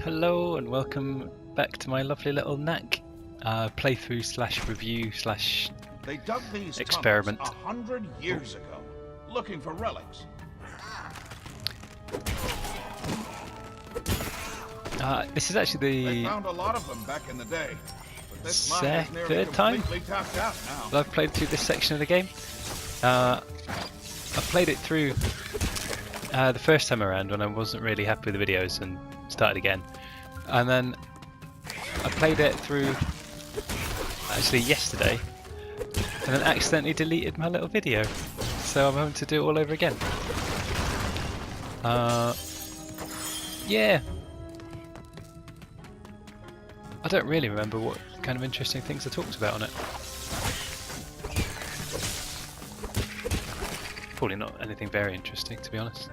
Hello and welcome back to my lovely little Knack playthrough slash review slash They dug these experiment. 100 years ago, looking for relics. This is actually They the found a lot of them back in the day, but this mine is nearly third time completely tapped out that now. I've played through this section of the game. I played it through the first time around when I wasn't really happy with the videos and started again. And then I played it through actually yesterday and then accidentally deleted my little video. So I'm having to do it all over again. Yeah. I don't really remember what kind of interesting things I talked about on it. Probably not anything very interesting, to be honest.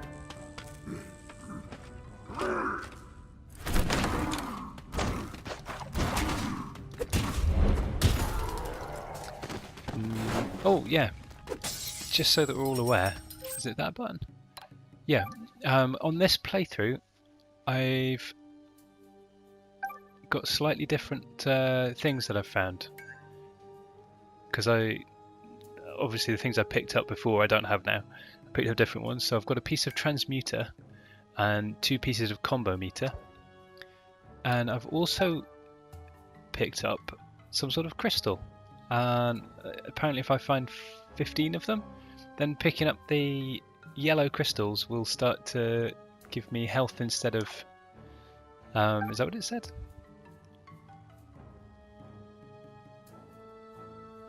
Oh yeah, just so that we're all aware, is it that button? Yeah, on this playthrough I've got slightly different things that I've found, because obviously the things I picked up before I don't have now. I picked up different ones, so I've got a piece of transmuter and 2 pieces of combo meter, and I've also picked up some sort of crystal, and apparently if I find 15 of them, then picking up the yellow crystals will start to give me health instead of is that what it said?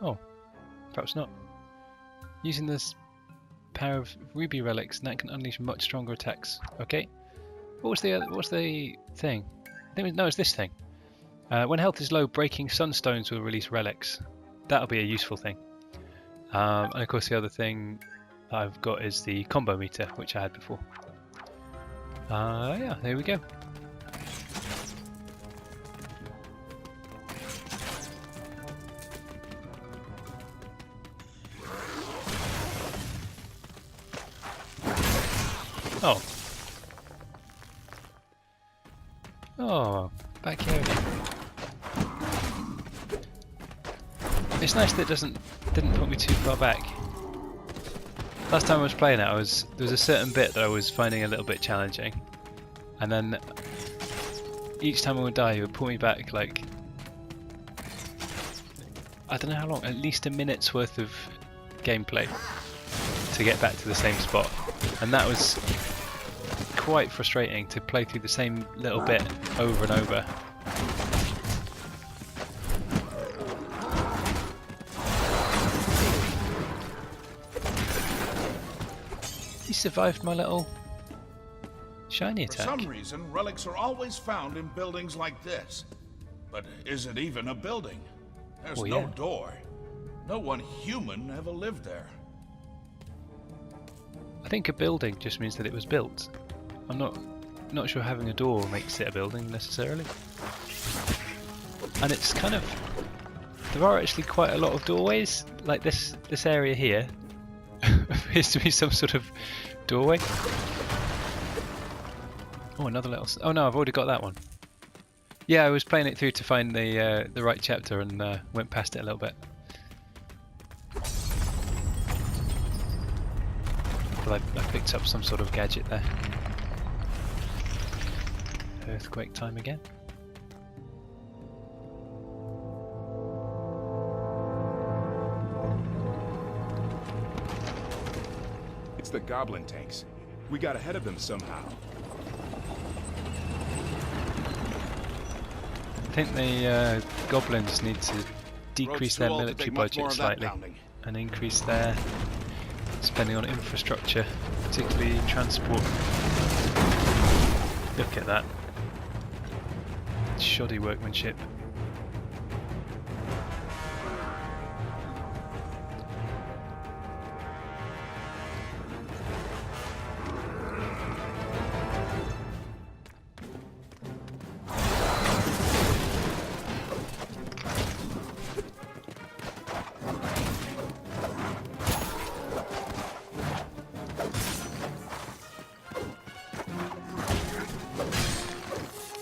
Oh, perhaps not. Using this pair of ruby relics, Knack can unleash much stronger attacks. Okay. What's the thing? No, it's this thing. When health is low, breaking sunstones will release relics. That'll be a useful thing. And of course the other thing I've got is the combo meter, which I had before. Yeah, there we go. Oh. Oh, back here again. It's nice that it didn't put me too far back. Last time I was playing it, there was a certain bit that I was finding a little bit challenging, and then each time I would die, it would pull me back like, I don't know how long, at least a minute's worth of gameplay to get back to the same spot, and that was quite frustrating to play through the same little bit over and over. He survived my little shiny attack. For some reason, relics are always found in buildings like this. But is it even a building? There's no door. No one human ever lived there. I think a building just means that it was built. I'm not sure having a door makes it a building necessarily. And it's kind of, there are actually quite a lot of doorways, like this area here appears to be some sort of doorway. Oh, another little, oh no, I've already got that one. Yeah, I was playing it through to find the right chapter and went past it a little bit. But I picked up some sort of gadget there. Earthquake time again. It's the goblin tanks. We got ahead of them somehow. I think the goblins need to decrease their military budget slightly and increase their spending on infrastructure, particularly transport. Look at that. Shoddy workmanship.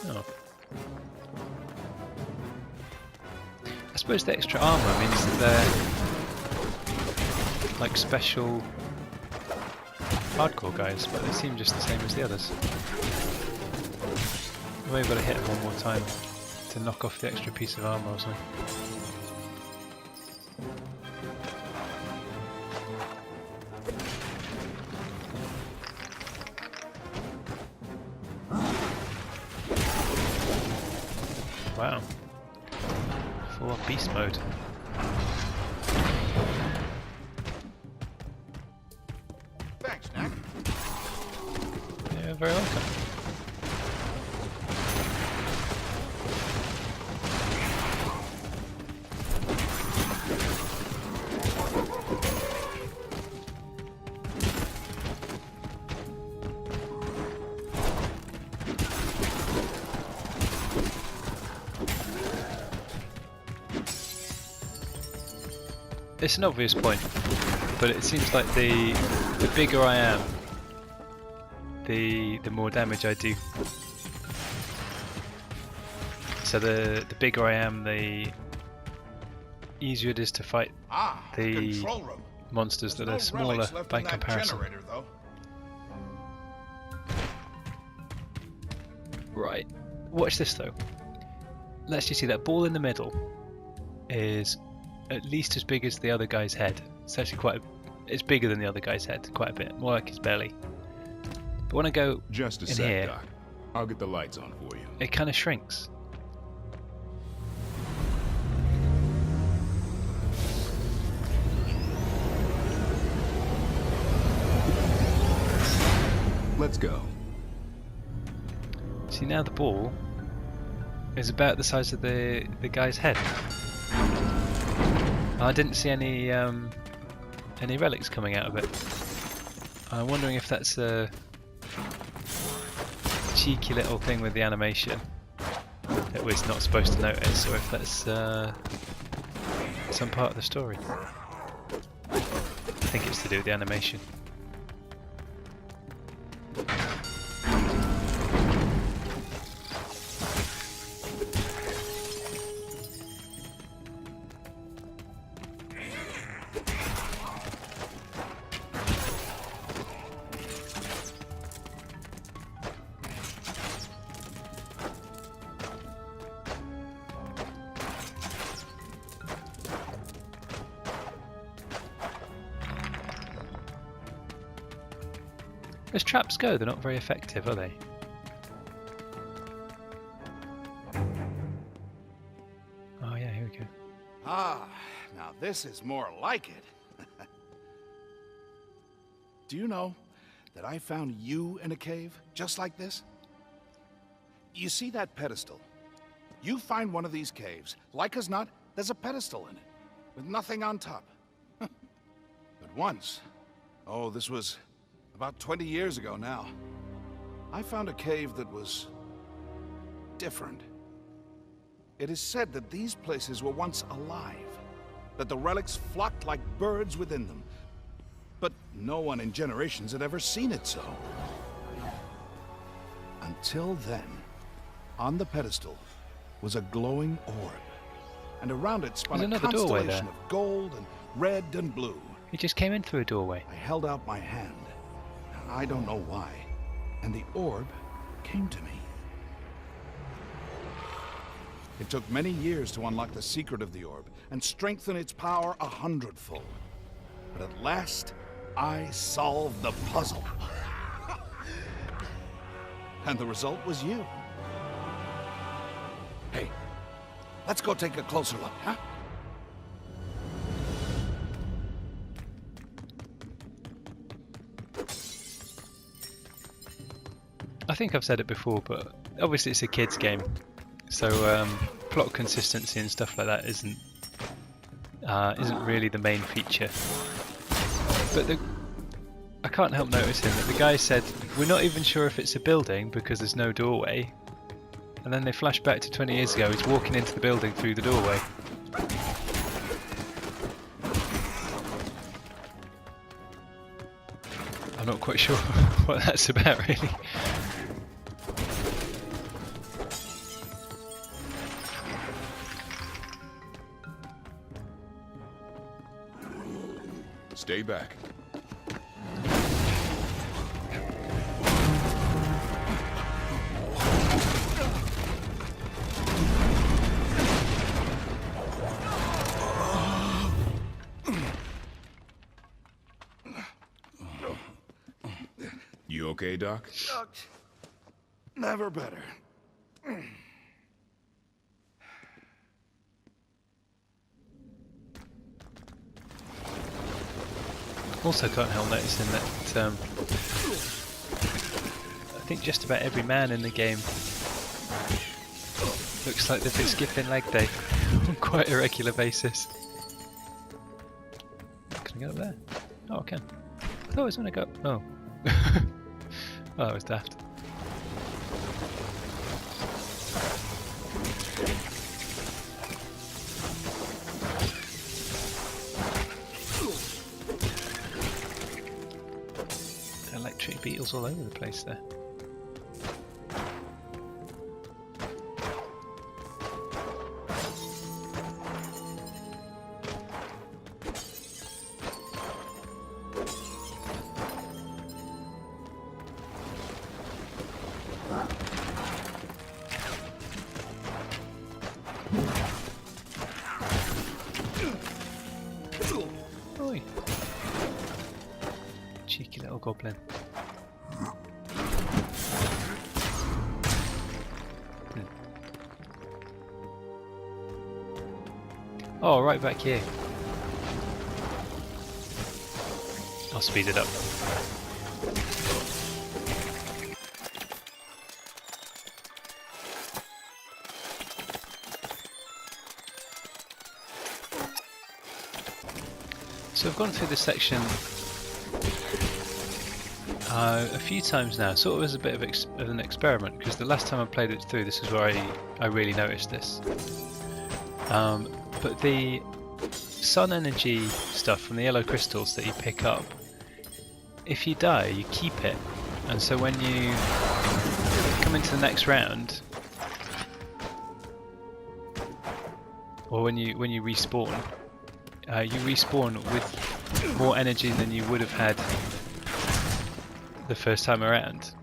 Oh. suppose the extra armour means that they're like special hardcore guys, but they seem just the same as the others. Maybe got to hit them one more time to knock off the extra piece of armour or something. Wow. Full on beast mode. Thanks, Knack. Yeah, very welcome. It's an obvious point, but it seems like the bigger I am, the more damage I do. So the bigger I am, the easier it is to fight the control room. monsters that are There's no smaller relics left by in that comparison. generator, though. Right, watch this though. Let's just see that ball in the middle is at least as big as the other guy's head. It's actually it's bigger than the other guy's head, quite a bit, more like his belly. But when I go Just a in sec, here, Doc. I'll get the lights on for you. it kind of shrinks. Let's go. See, now the ball is about the size of the guy's head. I didn't see any relics coming out of it. I'm wondering if that's a cheeky little thing with the animation that we're not supposed to notice, or if that's some part of the story. I think it's to do with the animation. As traps go, they're not very effective, are they? Oh yeah, here we go. Ah, now this is more like it. Do you know that I found you in a cave just like this? You see that pedestal? You find one of these caves, like as not, there's a pedestal in it, with nothing on top. But once, oh, this was about 20 years ago now, I found a cave that was different. It is said that these places were once alive, that the relics flocked like birds within them. But no one in generations had ever seen it so. Until then, on the pedestal was a glowing orb, and around it spun a constellation of gold and red and blue. He just came in through a doorway. I held out my hand. I don't know why, and the orb came to me. It took many years to unlock the secret of the orb and strengthen its power 100-fold. But at last, I solved the puzzle. And the result was you. Hey, let's go take a closer look, huh? I think I've said it before, but obviously it's a kids game, so plot consistency and stuff like that isn't really the main feature. But I can't help noticing that the guy said, we're not even sure if it's a building because there's no doorway, and then they flash back to 20 years ago, he's walking into the building through the doorway. I'm not quite sure what that's about, really. Stay back. You okay, Doc? Never better. Also can't help noticing that I think just about every man in the game looks like they've been skipping leg day on quite a regular basis. Can I go up there? Oh, I can. I thought I was going to go up. Oh. Oh, that was daft. Electric beetles all over the place there. Oi. Cheeky little goblin. Oh, right back here. I'll speed it up. So I've gone through this section a few times now, sort of as a bit of an experiment, because the last time I played it through, this is where I really noticed this. But the sun energy stuff from the yellow crystals that you pick up, if you die, you keep it, and so when you come into the next round, or when you respawn, you respawn with more energy than you would have had the first time around.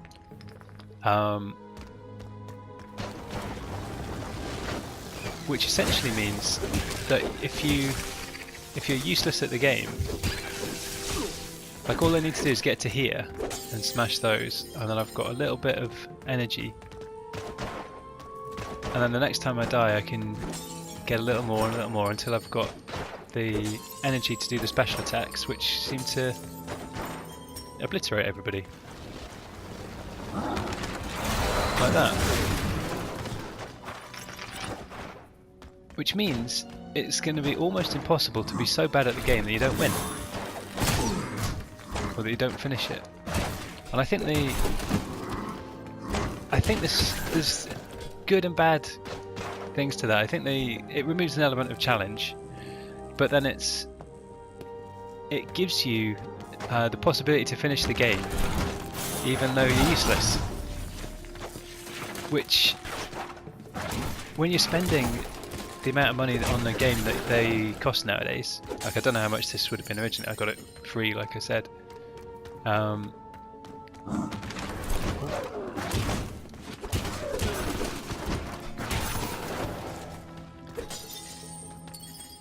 Which essentially means that if you're useless at the game, like all I need to do is get to here and smash those, and then I've got a little bit of energy, and then the next time I die I can get a little more and a little more until I've got the energy to do the special attacks, which seem to obliterate everybody. Like that. Which means it's going to be almost impossible to be so bad at the game that you don't win. Or that you don't finish it. And I think there's good and bad things to that. I think it removes an element of challenge, but then it gives you the possibility to finish the game even though you're useless. Which, when you're spending the amount of money on the game that they cost nowadays, like I don't know how much this would have been originally, I got it free like I said.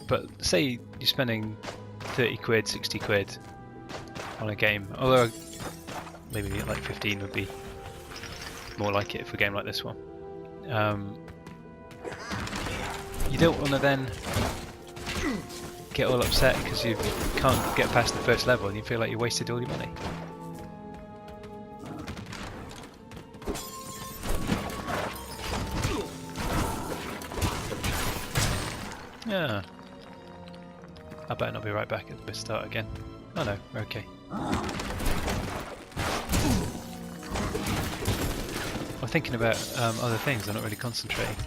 But say you're spending 30 quid, 60 quid on a game, although maybe like 15 would be more like it for a game like this one. You don't want to then get all upset because you can't get past the first level and you feel like you wasted all your money. Yeah. I better not be right back at the start again. Oh no, we're okay. I'm thinking about other things, I'm not really concentrating.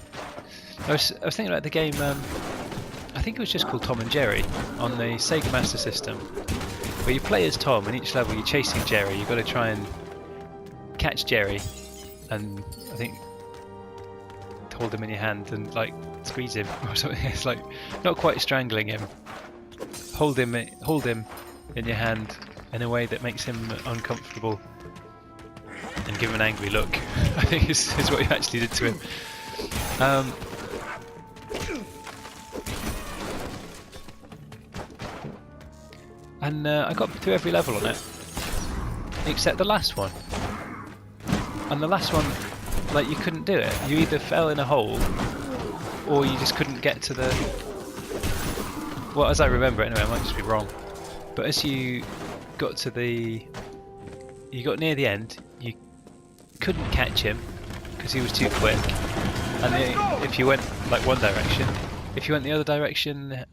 I was thinking about the game, I think it was just called Tom and Jerry on the Sega Master System, where you play as Tom and each level you're chasing Jerry. You've got to try and catch Jerry and I think hold him in your hand and like squeeze him or something. It's like not quite strangling him. Hold him in your hand in a way that makes him uncomfortable and give him an angry look. I think is what you actually did to him. And I got through every level on it, except the last one. And the last one, like, you couldn't do it. You either fell in a hole, or you just couldn't get to the... Well, as I remember it, anyway, I might just be wrong. But as you got to the... You got near the end, you couldn't catch him, because he was too quick. And if you went, like, one direction, if you went the other direction,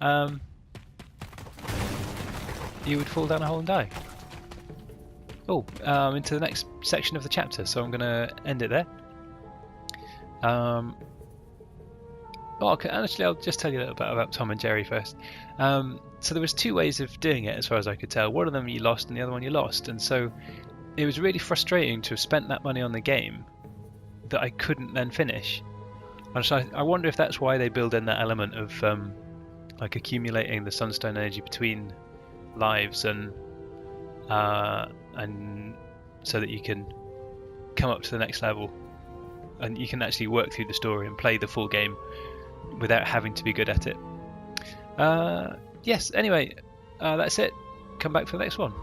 you would fall down a hole and die. Oh, into the next section of the chapter, so I'm going to end it there. Okay, actually, I'll just tell you a little bit about Tom and Jerry first. So there was two ways of doing it, as far as I could tell. One of them you lost, and the other one you lost. And so it was really frustrating to have spent that money on the game that I couldn't then finish. And so I wonder if that's why they build in that element of like accumulating the sunstone energy between lives, and so that you can come up to the next level, and you can actually work through the story and play the full game without having to be good at it. Yes, anyway, that's it. Come back for the next one.